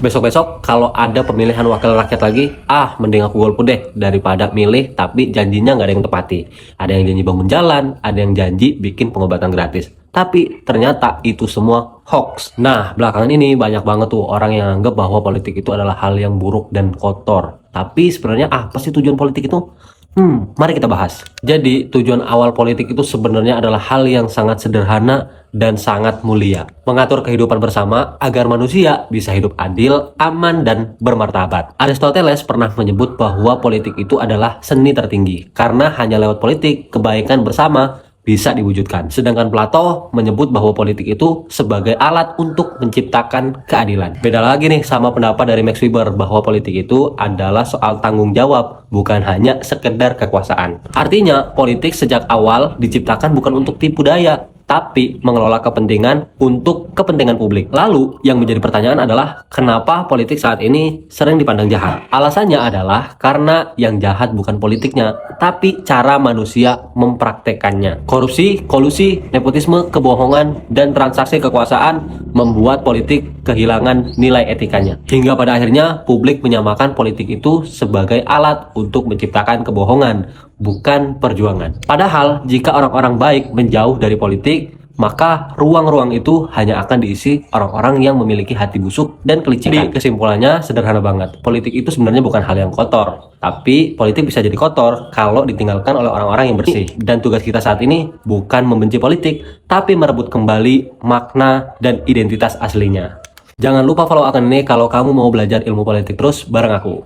Besok-besok kalau ada pemilihan wakil rakyat lagi, mending aku golput deh daripada milih tapi janjinya nggak ada yang tepati. Ada yang janji bangun jalan, ada yang janji bikin pengobatan gratis. Tapi ternyata itu semua hoax. Nah, belakangan ini banyak banget tuh orang yang anggap bahwa politik itu adalah hal yang buruk dan kotor. Tapi sebenarnya apa sih tujuan politik itu? Mari kita bahas. Jadi, tujuan awal politik itu sebenarnya adalah hal yang sangat sederhana dan sangat mulia. Mengatur kehidupan bersama agar manusia bisa hidup adil, aman, dan bermartabat. Aristoteles pernah menyebut bahwa politik itu adalah seni tertinggi. Karena hanya lewat politik, kebaikan bersama bisa diwujudkan. Sedangkan Plato menyebut bahwa politik itu sebagai alat untuk menciptakan keadilan. Beda lagi nih sama pendapat dari Max Weber bahwa politik itu adalah soal tanggung jawab, bukan hanya sekedar kekuasaan. Artinya, politik sejak awal diciptakan bukan untuk tipu daya, tapi mengelola kepentingan untuk kepentingan publik. Lalu, yang menjadi pertanyaan adalah kenapa politik saat ini sering dipandang jahat? Alasannya adalah karena yang jahat bukan politiknya, tapi cara manusia mempraktekannya. Korupsi, kolusi, nepotisme, kebohongan, dan transaksi kekuasaan membuat politik kehilangan nilai etikanya. Hingga pada akhirnya publik menyamakan politik itu sebagai alat untuk menciptakan kebohongan, bukan perjuangan. Padahal jika orang-orang baik menjauh dari politik, maka ruang-ruang itu hanya akan diisi orang-orang yang memiliki hati busuk dan kelicikan. Jadi kesimpulannya sederhana banget. Politik itu sebenarnya bukan hal yang kotor, tapi politik bisa jadi kotor kalau ditinggalkan oleh orang-orang yang bersih. Dan tugas kita saat ini bukan membenci politik, tapi merebut kembali makna dan identitas aslinya. Jangan lupa follow akun ini kalau kamu mau belajar ilmu politik terus bareng aku.